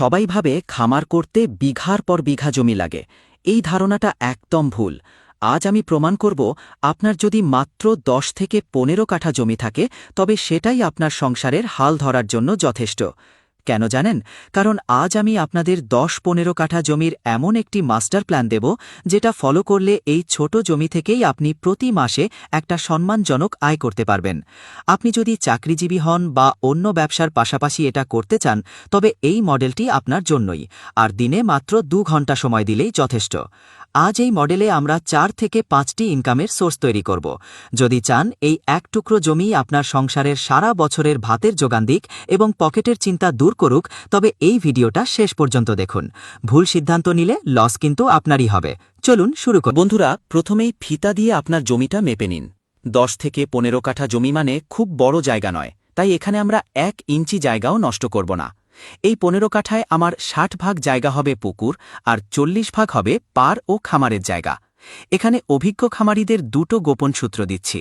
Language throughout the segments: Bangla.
সবাই ভাবে খামার করতে বিঘার পর বিঘা জমি লাগে। এই ধারণাটা একদম ভুল। আজ আমি প্রমাণ করব, আপনার যদি মাত্র 10 থেকে 15 কাঠা জমি থাকে তবে সেটাই আপনার সংসারের হাল ধরার জন্য যথেষ্ট। কেন জানেন? কারণ আজ আমি আপনাদের 10-15 কাঠা জমির এমন একটি মাস্টার প্ল্যান দেব যেটা ফলো করলে এই ছোট জমি থেকেই আপনি প্রতি মাসে একটা সম্মানজনক আয় করতে পারবেন। আপনি যদি চাকরিজীবী হন বা অন্য ব্যবসার পাশাপাশি এটা করতে চান তবে এই মডেলটি আপনার জন্যই, আর দিনে মাত্র 2 ঘন্টা সময় দিলেই যথেষ্ট। আজ এই মডেলে আমরা 4 থেকে 5টি ইনকামের সোর্স তৈরি করব। যদি চান এই এক টুকরো জমি আপনার সংসারের সারা বছরের ভাতের যোগান দিক এবং পকেটের চিন্তা দূর করুক, তবে এই ভিডিওটা শেষ পর্যন্ত দেখুন। ভুল সিদ্ধান্ত নিলে লস কিন্তু আপনারই হবে। চলুন শুরু করি। বন্ধুরা, প্রথমেই ফিতা দিয়ে আপনার জমিটা মেপে নিন। 10 থেকে 15 কাঠা জমি মানে খুব বড় জায়গা নয়, তাই এখানে আমরা 1 ইঞ্চি জায়গাও নষ্ট করব না। এই 15 কাঠায় আমার 60 ভাগ জায়গা হবে পুকুর আর 40 ভাগ হবে পার ও খামারের জায়গা। এখানে অভিজ্ঞ খামারিদের দুটো গোপন সূত্র দিচ্ছি।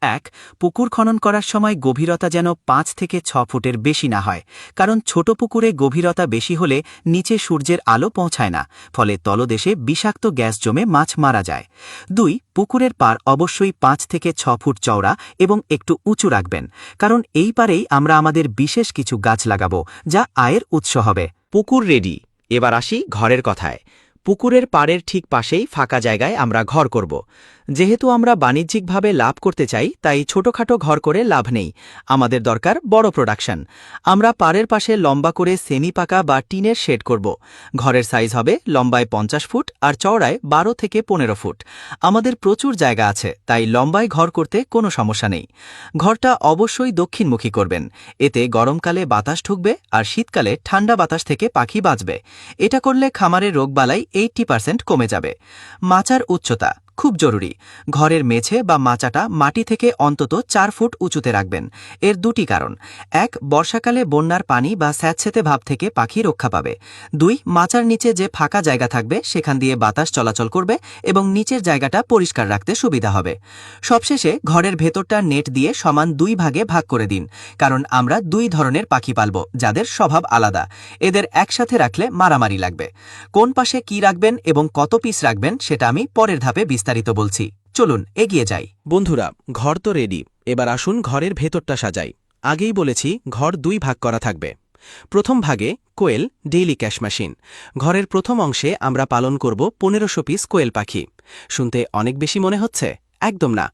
1. পুকুর খনন করার সময় গভীরতা যেন 5 থেকে 6 ফুটের বেশি না হয়, কারণ ছোট পুকুরে গভীরতা বেশি হলে নিচে সূর্যের আলো পৌঁছায় না, ফলে তলদেশে বিষাক্ত গ্যাস জমে মাছ মারা যায়। 2. পুকুরের পার অবশ্যই 5 থেকে 6 ফুট চওড়া এবং একটু উঁচু রাখবেন, কারণ এই পারেই আমরা আমাদের বিশেষ কিছু গাছ লাগাবো যা আয়ের উৎস হবে। পুকুর রেডি। এবার আসি ঘরের কথায়। পুকুরের পাড়ের ঠিক পাশেই ফাঁকা জায়গায় আমরা ঘর করব। যেহেতু আমরা বাণিজ্যিকভাবে লাভ করতে চাই, তাই ছোটখাটো ঘর করে লাভ নেই। আমাদের দরকার বড় প্রোডাকশন। আমরা পাড়ের পাশে লম্বা করে সেমি পাকা বা টিনের শেড করব। ঘরের সাইজ হবে লম্বায় 50 ফুট আর চওড়ায় 12 থেকে 15 ফুট। আমাদের প্রচুর জায়গা আছে, তাই লম্বায় ঘর করতে কোনো সমস্যা নেই। ঘরটা অবশ্যই দক্ষিণমুখী করবেন, এতে গরমকালে বাতাস ঢুকবে আর শীতকালে ঠান্ডা বাতাস থেকে পাখি বাঁচবে। এটা করলে খামারের রোগবালাই 80% কমে যাবে। মাচার উচ্চতা খুব জরুরি। ঘরের মেঝে বা মাচাটা মাটি থেকে অন্তত 4 ফুট উঁচুতে রাখবেন। এর দুটি কারণ: 1. বর্ষাকালে বন্যার পানি বা স্যাঁতসেঁতে ভাব থেকে পাখি রক্ষা পাবে। 2. মাচার নিচে যে ফাঁকা জায়গা থাকবে সেখান দিয়ে বাতাস চলাচল করবে এবং নিচের জায়গাটা পরিষ্কার রাখতে সুবিধা হবে। সবশেষে ঘরের ভেতরটা নেট দিয়ে সমান 2 ভাগে ভাগ করে দিন, কারণ আমরা 2 ধরনের পাখি পালব যাদের স্বভাব আলাদা। এদের একসাথে রাখলে মারামারি লাগবে। কোন পাশে কি রাখবেন এবং কত পিস রাখবেন সেটা আমি পরের ধাপে বিস্তারিত বলছি। চলুন এগিয়ে যাই। বন্ধুরা, ঘর তো রেডি। এবার আসুন ঘরের ভেতরটা সাজাই। আগেই বলেছি ঘর 2 ভাগ করা থাকবে। প্রথম ভাগে কোয়েল ডেইলি ক্যাশ মেশিন। ঘরের প্রথম অংশে আমরা পালন করব 1500 পিস কোয়েল পাখি। শুনতে অনেক বেশি মনে হচ্ছে? একদম না।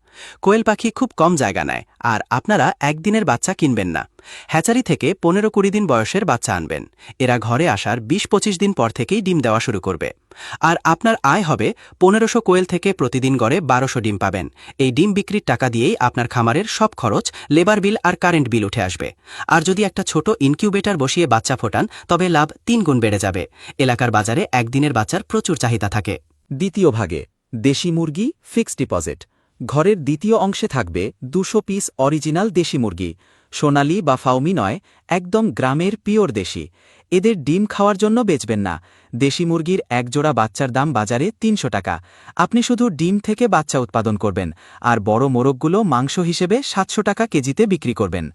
কোয়েল পাখি খুব কম জায়গা নেয়, আর আপনারা একদিনের বাচ্চা কিনবেন না। হ্যাচারি থেকে 15-20 দিন বয়সের বাচ্চা আনবেন। এরা ঘরে আসার 20-25 দিন পর থেকেই ডিম দেওয়া শুরু করবে। আর আপনার আয় হবে 1500 কোয়েল থেকে প্রতিদিন গড়ে 1200 ডিম পাবেন। এই ডিম বিক্রির টাকা দিয়েই আপনার খামারের সব খরচ, লেবার বিল আর কারেন্ট বিল উঠে আসবে। আর যদি একটা ছোট ইনকিউবেটর বসিয়ে বাচ্চা ফোটান তবে লাভ 3 গুণ বেড়ে যাবে। এলাকার বাজারে একদিনের বাচ্চার প্রচুর চাহিদা থাকে। দ্বিতীয় ভাগে দেশি মুরগি ফিক্সড ডিপোজিট। ঘরের দ্বিতীয় অংশে থাকবে 200 পিস অরিজিনাল দেশি মুরগি। সোনালি বা ফাউমি নয়, একদম গ্রামের পিওর দেশি। এদের ডিম খাওয়ার জন্য বেচবেন না। দেশি মুরগির এক জোড়া বাচ্চার দাম বাজারে 300 টাকা। আপনি শুধু ডিম থেকে বাচ্চা উৎপাদন করবেন, আর বড় মোরগগুলো মাংস হিসেবে 700 টাকা কেজিতে বিক্রি করবেন।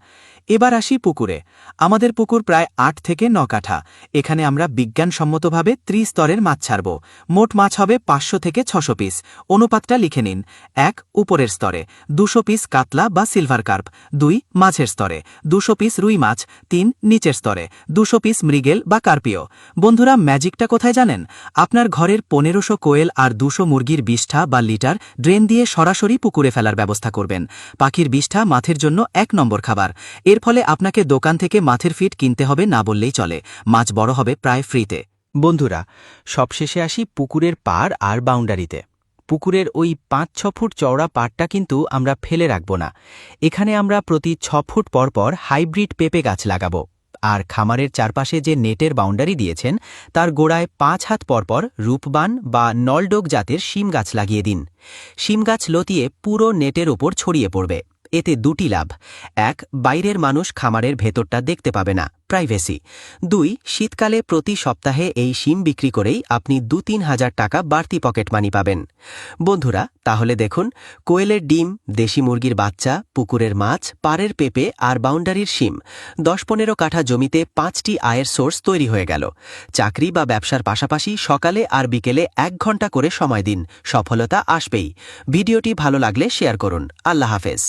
এবার আসি পুকুরে। আমাদের পুকুর প্রায় 8 থেকে 9 কাঠা। এখানে আমরা বিজ্ঞানসম্মতভাবে 30 স্তরের মাছ ছাড়ব। মোট মাছ হবে 500 থেকে 600 পিস। অনুপাতটা লিখে নিন: 1. উপরের স্তরে 200 পিস কাতলা বা সিলভার কার্প। 2. মাছের স্তরে 200 পিস রুই মাছ। 3. নিচের স্তরে 200 পিস মৃগেল বা কার্পিও। বন্ধুরা, ম্যাজিকটা কোথায় জানেন? আপনার ঘরের 1500 কোয়েল আর 200 মুরগির বিষ্ঠা বা লিটার ড্রেন দিয়ে সরাসরি পুকুরে ফেলার ব্যবস্থা করবেন। পাখির বিষ্ঠা মাছের জন্য 1 নম্বর খাবার। এর ফলে আপনাকে দোকান থেকে মাছের ফিড কিনতে হবে না বললেই চলে। মাছ বড় হবে প্রায় ফ্রিতে। বন্ধুরা, সবশেষে আসি পুকুরের পাড় আর বাউন্ডারিতে। পুকুরের ওই 5-6 ফুট চওড়া পাড়টা কিন্তু আমরা ফেলে রাখব না। এখানে আমরা প্রতি 6 ফুট পর পর হাইব্রিড পেঁপে গাছ লাগাবো। আর খামারের চারপাশে যে নেটের বাউন্ডারি দিয়েছেন তার গোড়ায় 5 হাত পরপর রূপবান বা নলডোগ জাতের শিম গাছ লাগিয়ে দিন। শিম গাছ লতিয়ে পুরো নেটের ওপর ছড়িয়ে পড়বে। এতে দুটি লাভ। ১, বাইরের মানুষ খামারের ভেতরটা দেখতে পাবে না, প্রাইভেসি। ২, শীতকালে প্রতি সপ্তাহে এই শিম বিক্রি করেই আপনি ২-৩ হাজার টাকা বাড়তি পকেট মানি পাবেন। বন্ধুরা, তাহলে দেখুন, কোয়েলের ডিম, দেশি মুরগির বাচ্চা, পুকুরের মাছ, পাড়ের পেঁপে আর বাউন্ডারির শিম, ১০-১৫ কাঠা জমিতে ৫টি আয়ের সোর্স তৈরি হয়ে গেল। চাকরি বা ব্যবসার পাশাপাশি সকালে আর বিকেলে ১ ঘন্টা করে সময় দিন, সফলতা আসবেই। ভিডিওটি ভালো লাগলে শেয়ার করুন। আল্লাহ হাফেজ।